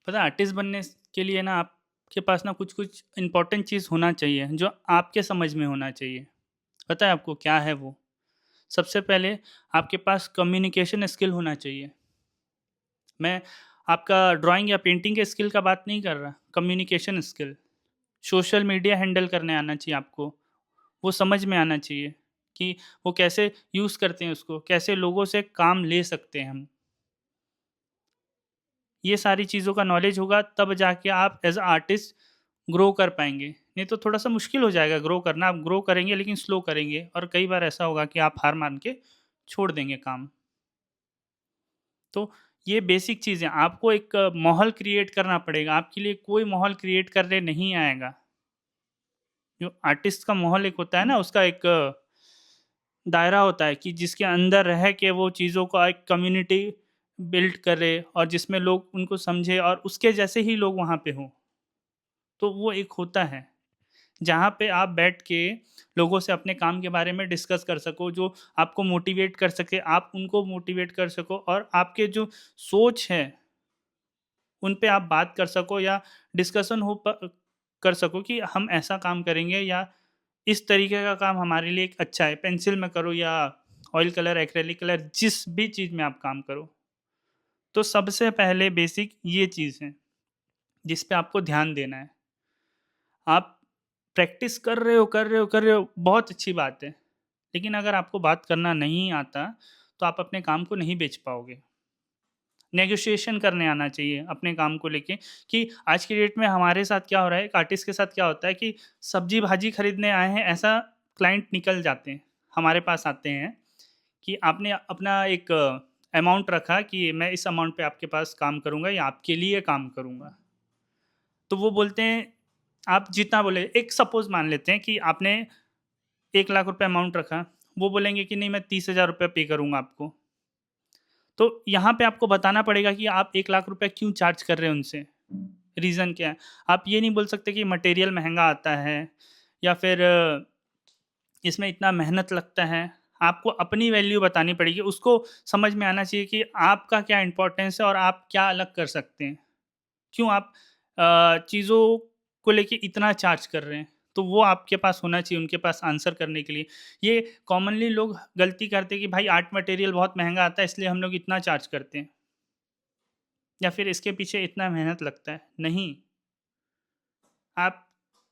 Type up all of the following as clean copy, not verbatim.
पता है आर्टिस्ट बनने के लिए ना आपके पास ना कुछ कुछ इंपॉर्टेंट चीज़ होना चाहिए जो आपके समझ में होना चाहिए। पता है आपको क्या है वो? सबसे पहले आपके पास कम्युनिकेशन स्किल होना चाहिए। मैं आपका ड्राइंग या पेंटिंग के स्किल का बात नहीं कर रहा, communication skill. Social media handle करने आना चाहिए आपको। वो समझ में आना चाहिए कि वो कैसे यूज़ करते हैं उसको, कैसे लोगों से काम ले सकते हैं हम। ये सारी चीज़ों का नॉलेज होगा तब जाके आप एज़ अ आर्टिस्ट ग्रो कर पाएँगे। नहीं तो थोड़ा-सा मुश्किल हो जाएगा ग्रो करना। आप ग्रो करेंगे लेकिन स्लो करेंगे और कई बार ऐसा होगा कि आप हार मान के छोड़ देंगे काम। तो ये बेसिक चीज़ है। आपको एक माहौल क्रिएट करना पड़ेगा। आपके लिए कोई माहौल क्रिएट करने नहीं आएगा। जो आर्टिस्ट का माहौल एक होता है ना, उसका एक दायरा होता है कि जिसके अंदर रह के वो चीज़ों का एक कम्युनिटी बिल्ड करे और जिसमें लोग उनको समझे और उसके जैसे ही लोग वहाँ पे हों। तो वो एक होता है, जहाँ पे आप बैठ के लोगों से अपने काम के बारे में डिस्कस कर सको, जो आपको मोटिवेट कर सके, आप उनको मोटिवेट कर सको और आपके जो सोच है, उन पे आप बात कर सको या डिस्कशन हो कर सको कि हम ऐसा काम करेंगे या इस तरीके का काम हमारे लिए एक अच्छा है। पेंसिल में करो या ऑयल कलर, एक्रेलिक कलर, जिस भी चीज़ में आप काम करो। तो सबसे पहले बेसिक ये चीज़ है, जिस पे आपको ध्यान देना है। आप प्रैक्टिस कर रहे हो, बहुत अच्छी बात है। लेकिन अगर आपको बात करना नहीं आता, तो आप अपने काम को नहीं बेच पाओगे। नेगोशिएशन करने आना चाहिए अपने काम को लेके कि आज की डेट में हमारे साथ क्या हो रहा है, एक आर्टिस्ट के साथ क्या होता है कि सब्जी-भाजी खरीदने आए हैं, ऐसा क्लाइंट निकल जाते हैं। हमारे पास आते हैं कि आपने अपना एक अमाउंट रखा कि मैं इस अमाउंट पे आपके पास काम करूँगा या आपके लिए काम करूँगा। तो वो बोलते हैं आप जितना बोले, एक सपोज़ मान लेते हैं कि आपने 1 लाख रुपए अमाउंट रखा, वो बोलेंगे कि नहीं मैं 30,000 रुपए पे करूँगा आपको। तो यहाँ पे आपको बताना पड़ेगा कि आप 1 लाख रुपए क्यों चार्ज कर रहे हैं उनसे, रीज़न क्या है? आप ये नहीं बोल सकते कि मटेरियल महँगा आता है या फिर इसमें इतना मेहनत लगता है। आपको अपनी वैल्यू बतानी पड़ेगी, उसको समझ में आना चाहिए कि आपका क्या इम्पोर्टेंस है और आप क्या अलग कर सकते हैं। क्यों आप चीज़ों को लेके इतना चार्ज कर रहे हैं? तो वो आपके पास होना चाहिए उनके पास आंसर करने के लिए। ये कॉमनली लोग गलती करते हैं कि भाई आर्ट मटेरियल बहुत महँगा आता है इसलिए हम लोग इतना चार्ज करते हैं या फिर इसके पीछे इतना मेहनत लगता है। नहीं, आप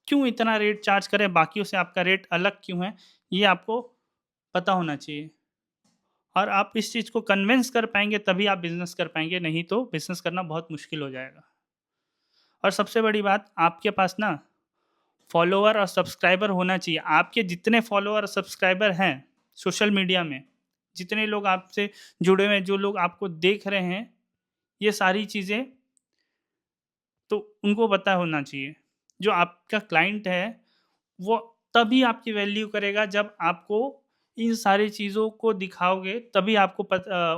क्यों इतना रेट चार्ज करें, बाकियों से आपका रेट अलग क्यों है, ये आपको पता होना चाहिए। और आप इस चीज़ को कन्विंस कर पाएँगे तभी आप बिज़नेस कर पाएँगे, नहीं तो बिज़नेस करना बहुत मुश्किल हो जाएगा। और सबसे बड़ी बात आपके पास ना फॉलोवर और सब्सक्राइबर होना चाहिए। आपके जितने फॉलोवर और सब्सक्राइबर हैं सोशल मीडिया में, जितने लोग आपसे जुड़े हुए हैं, जो लोग आपको देख रहे हैं, ये सारी चीज़ें तो उनको पता होना चाहिए। जो आपका क्लाइंट है, वो तभी आपकी वैल्यू करेगा जब आपको इन सारी चीज़ों को दिखाओगे, तभी आपको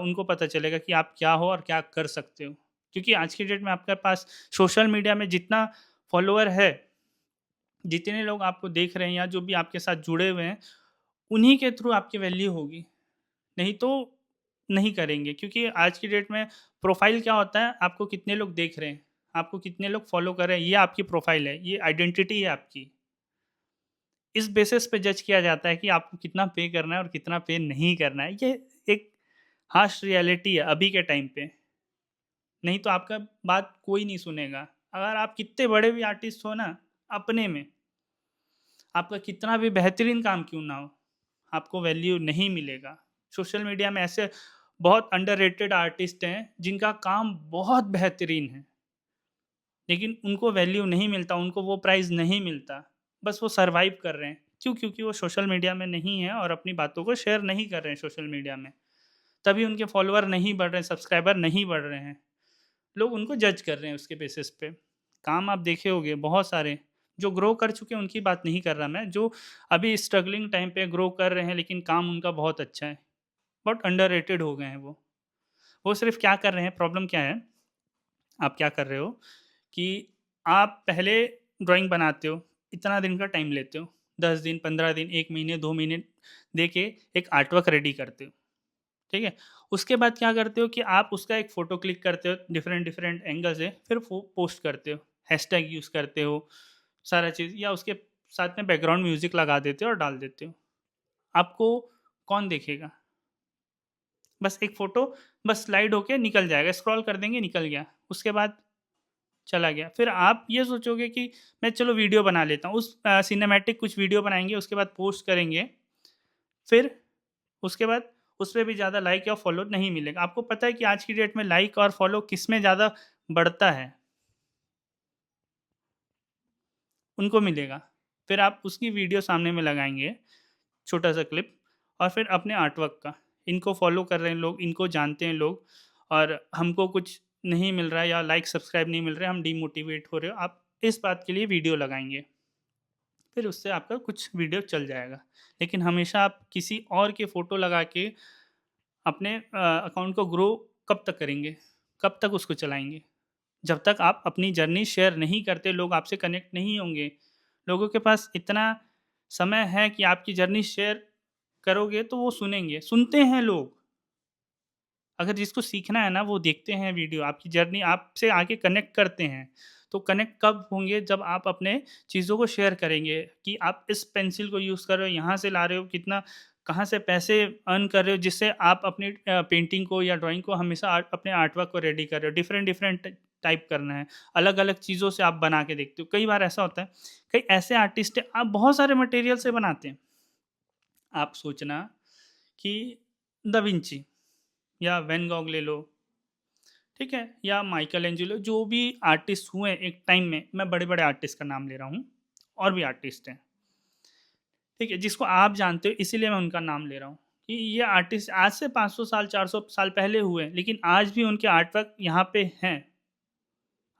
उनको पता चलेगा कि आप क्या हो और क्या कर सकते हो। क्योंकि आज की डेट में आपके पास सोशल मीडिया में जितना फॉलोवर है, जितने लोग आपको देख रहे हैं या जो भी आपके साथ जुड़े हुए हैं, उन्हीं के थ्रू आपकी वैल्यू होगी। नहीं तो नहीं करेंगे क्योंकि आज की डेट में प्रोफ़ाइल क्या होता है, आपको कितने लोग देख रहे हैं, आपको कितने लोग फ़ॉलो कर रहे हैं, ये आपकी प्रोफ़ाइल है, ये आइडेंटिटी है आपकी। इस बेसिस पे जज किया जाता है कि आपको कितना पे करना है और कितना पे नहीं करना है। ये एक हार्श रियलिटी है अभी के टाइम पे। नहीं तो आपका बात कोई नहीं सुनेगा। अगर आप कितने बड़े भी आर्टिस्ट हो ना, अपने में, आपका कितना भी बेहतरीन काम क्यों ना हो, आपको वैल्यू नहीं मिलेगा। सोशल मीडिया में ऐसे बहुत अंडररेटेड आर्टिस्ट हैं, जिनका काम बहुत बेहतरीन है, लेकिन उनको वैल्यू नहीं मिलता, उनको वो प्राइज़ नहीं मिलता। बस वो सर्वाइव कर रहे हैं। क्यों? क्योंकि वो सोशल मीडिया में नहीं है और अपनी बातों को शेयर नहीं कर रहे हैं सोशल मीडिया में। तभी उनके फॉलोवर नहीं बढ़ रहे हैं, सब्सक्राइबर नहीं बढ़ रहे हैं। लोग उनको जज कर रहे हैं उसके बेसिस पे। काम आप देखे होंगे बहुत सारे, जो ग्रो कर चुके हैं उनकी बात नहीं कर रहा मैं, जो अभी स्ट्रगलिंग टाइम पे ग्रो कर रहे हैं लेकिन काम उनका बहुत अच्छा है। बहुत अंडररेटेड हो गए हैं वो। वो सिर्फ़ क्या कर रहे हैं, प्रॉब्लम क्या है, आप क्या कर रहे हो कि आप पहले ड्राइंग बनाते हो, इतना दिन का टाइम लेते हो, 10 दिन, 15 दिन, 1 महीने, 2 महीने दे के एक आर्टवर्क रेडी करते हो। ठीक है? उसके बाद क्या करते हो कि आप उसका एक फ़ोटो क्लिक करते हो डिफरेंट डिफरेंट एंगल से, फिर पोस्ट करते हो, हैशटैग यूज़ करते हो, सारा चीज़, या उसके साथ में बैकग्राउंड म्यूज़िक लगा देते हो और डाल देते हो। आपको कौन देखेगा? बस एक फ़ोटो बस स्लाइड होके निकल जाएगा, स्क्रॉल कर देंगे निकल गया, उसके बाद चला गया। फिर आप ये सोचोगे कि मैं चलो वीडियो बना लेता हूँ, उस सिनेमैटिक कुछ वीडियो बनाएँगे, उसके बाद पोस्ट करेंगे, फिर उसके बाद उसपे भी ज़्यादा लाइक या फॉलो नहीं मिलेगा। आपको पता है कि आज की डेट में लाइक और फॉलो किसमें ज़्यादा बढ़ता है? उनको मिलेगा। फिर आप उसकी वीडियो सामने में लगाएँगे, छोटा-सा क्लिप, और फिर अपने आर्टवर्क का, इनको फॉलो कर रहे हैं लोग, इनको जानते हैं लोग, और हमको कुछ नहीं मिल रहा है या लाइक सब्सक्राइब नहीं मिल रहे हैं, हम डिमोटिवेट हो रहे हो, आप इस बात के लिए वीडियो लगाएँगे। फिर उससे आपका कुछ वीडियो चल जाएगा। लेकिन हमेशा आप किसी और के फ़ोटो लगा के अपने अकाउंट को ग्रो कब तक करेंगे? कब तक उसको चलाएँगे? जब तक आप अपनी जर्नी शेयर नहीं करते, लोग आपसे कनेक्ट नहीं होंगे। लोगों के पास इतना समय है कि आपकी जर्नी शेयर करोगे तो वो सुनेंगे, सुनते हैं लोग। अगर जिसको सीखना है ना, वो देखते हैं वीडियो, आपकी जर्नी आपसे आके कनेक्ट करते हैं। तो कनेक्ट कब होंगे? जब आप अपने चीज़ों को शेयर करेंगे कि आप इस पेंसिल को यूज़ कर रहे हो, यहाँ से ला रहे हो, कितना कहाँ से पैसे अर्न कर रहे हो, जिससे आप अपनी पेंटिंग को या ड्राइंग को हमेशा अपने आर्टवर्क को रेडी कर रहे हो। डिफरेंट डिफरेंट टाइप करना है, अलग अलग चीज़ों से आप बना के देखते हो। कई बार ऐसा होता है, कई ऐसे आर्टिस्ट हैं, आप बहुत सारे मटेरियल से बनाते हैं। आप सोचना कि दा विंची या वैन गॉग ले लो, ठीक है? या माइकल एंजेलो, जो भी आर्टिस्ट हुए एक टाइम में, मैं बड़े-बड़े आर्टिस्ट का नाम ले रहा हूँ, और भी आर्टिस्ट हैं, ठीक है? जिसको आप जानते हो, इसीलिए मैं उनका नाम ले रहा हूँ कि ये आर्टिस्ट आज से 500 साल, 400 साल पहले हुए हैं, लेकिन आज भी उनके आर्टवर्क यहाँ पे हैं।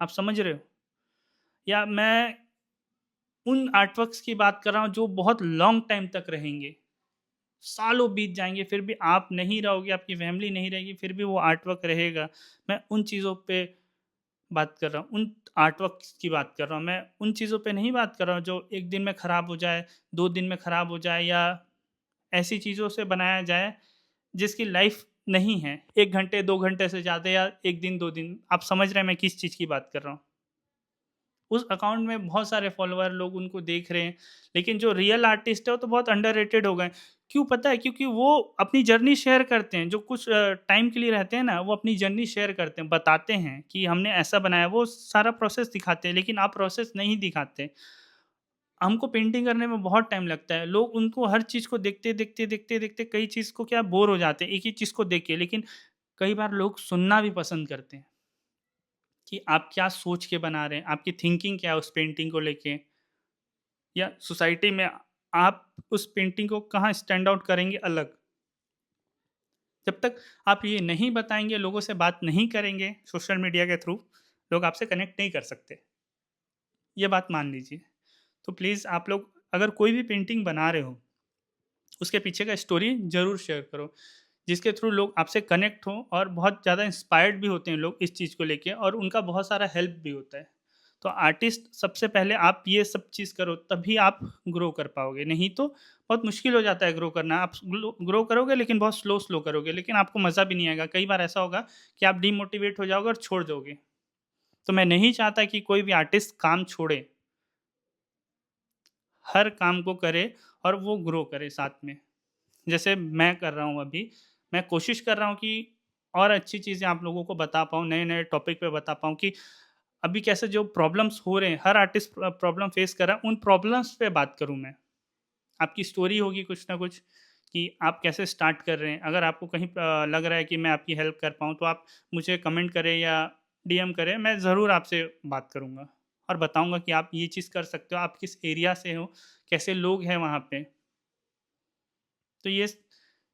आप समझ रहे हो? या मैं उन आर्टवर्क्स की बात कर रहा हूँ जो बहुत लॉन्ग टाइम तक रहेंगे। सालों बीत जाएँगे, फिर भी आप नहीं रहोगे, आपकी फैमिली नहीं रहेगी, फिर भी वो आर्टवर्क रहेगा। मैं उन चीज़ों पे बात कर रहा हूँ, उन आर्टवर्क्स की बात कर रहा हूँ। मैं उन चीज़ों पे नहीं बात कर रहा हूँ जो 1 दिन में खराब हो जाए, 2 दिन में खराब हो जाए, या ऐसी चीज़ों से बनाया जाए जिसकी लाइफ़ नहीं है। 1 घंटे, 2 घंटे से ज़्यादा, या 1 दिन, 2 दिन। आप समझ रहे हैं मैं किस चीज़ की बात कर रहा हूँ? उस अकाउंट में बहुत सारे फॉलोवर, लोग उनको देख रहे हैं, लेकिन जो रियल आर्टिस्ट है वो तो बहुत अंडररेटेड हो गए। क्यों पता है? क्योंकि वो अपनी जर्नी शेयर करते हैं, जो कुछ टाइम के लिए रहते हैं ना, वो अपनी जर्नी शेयर करते हैं, बताते हैं कि हमने ऐसा बनाया, वो सारा प्रोसेस दिखाते हैं, लेकिन आप प्रोसेस नहीं दिखाते। हमको पेंटिंग करने में बहुत टाइम लगता है, लोग उनको हर चीज़ को देखते, देखते, देखते, देखते कई चीज़ को क्या बोर हो जाते हैं, एक ही चीज़ को देख के, लेकिन कई बार लोग सुनना भी पसंद करते हैं। कि आप क्या सोच के बना रहे हैं, आपकी थिंकिंग क्या है उस पेंटिंग को लेके, या सोसाइटी में आप उस पेंटिंग को कहाँ स्टैंड आउट करेंगे अलग। जब तक आप ये नहीं बताएँगे, लोगों से बात नहीं करेंगे सोशल मीडिया के थ्रू, लोग आपसे कनेक्ट नहीं कर सकते। ये बात मान लीजिए। तो प्लीज़ आप लोग अगर कोई भी पेंटिंग बना रहे हो, उसके पीछे का स्टोरी ज़रूर शेयर करो, जिसके थ्रू लोग आपसे कनेक्ट हों, और बहुत ज़्यादा इंस्पायर्ड भी होते हैं लोग इस चीज़ को लेके, और उनका बहुत सारा हेल्प भी होता है। तो आर्टिस्ट सबसे पहले आप ये सब चीज़ करो, तभी आप ग्रो कर पाओगे, नहीं तो बहुत मुश्किल हो जाता है ग्रो करना। आप ग्रो करोगे लेकिन बहुत स्लो करोगे, लेकिन आपको मज़ा भी नहीं आएगा। कई बार ऐसा होगा कि आप डिमोटिवेट हो जाओगे और छोड़ दोगे। तो मैं नहीं चाहता कि कोई भी आर्टिस्ट काम छोड़े, हर काम को करे और वो ग्रो करे साथ में। जैसे मैं कर रहा हूँ अभी, मैं कोशिश कर रहा हूँ कि और अच्छी चीज़ें आप लोगों को बता पाऊँ, नए-नए टॉपिक पे बता पाऊँ कि अभी कैसे जो प्रॉब्लम्स हो रहे हैं, हर आर्टिस्ट प्रॉब्लम फेस कर रहा है, उन प्रॉब्लम्स पे बात करूँ मैं। आपकी स्टोरी होगी कुछ ना कुछ कि आप कैसे स्टार्ट कर रहे हैं। अगर आपको कहीं लग रहा है कि मैं आपकी हेल्प कर पाऊँ, तो आप मुझे कमेंट करें या डीएम करें, मैं ज़रूर आपसे बात करूँगा और बताऊँगा कि आप ये चीज़ कर सकते हो, आप किस एरिया से हो, कैसे लोग हैं वहाँ पे। तो ये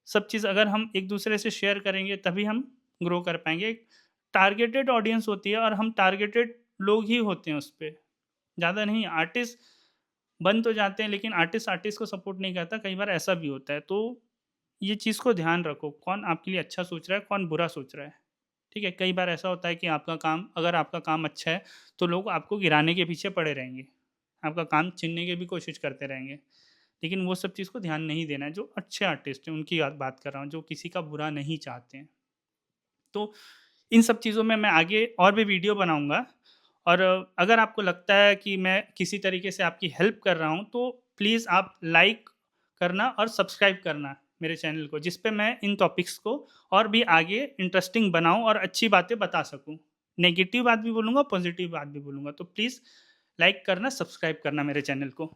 सब चीज़ अगर हम एक-दूसरे से शेयर करेंगे, तभी हम ग्रो कर पाएँगे। एक टारगेटेड ऑडियंस होती है और हम टारगेटेड लोग ही होते हैं उसपे, ज़्यादा नहीं। आर्टिस्ट बन तो जाते हैं, लेकिन आर्टिस्ट आर्टिस्ट को सपोर्ट नहीं करता, कई बार ऐसा भी होता है। तो ये चीज़ को ध्यान रखो, कौन आपके लिए अच्छा सोच रहा है, कौन बुरा सोच रहा है, ठीक है? कई बार ऐसा होता है कि आपका काम, अगर आपका काम अच्छा है, तो लोग आपको गिराने के पीछे पड़े रहेंगे, आपका काम छीनने की भी कोशिश करते रहेंगे। लेकिन वो सब चीज़ को ध्यान नहीं देना है। जो अच्छे आर्टिस्ट हैं उनकी बात कर रहा हूँ, जो किसी का बुरा नहीं चाहते हैं। तो इन सब चीज़ों में मैं आगे और भी वीडियो बनाऊँगा, और अगर आपको लगता है कि मैं किसी तरीके से आपकी हेल्प कर रहा हूँ, तो प्लीज़ आप लाइक करना और सब्सक्राइब करना मेरे चैनल को, जिस पे मैं इन टॉपिक्स को और भी आगे इंटरेस्टिंग बनाऊँ और अच्छी बातें बता सकूँ। नेगेटिव बात भी बोलूँगा, पॉजिटिव बात भी बोलूँगा। तो प्लीज़ लाइक करना, सब्सक्राइब करना मेरे चैनल को।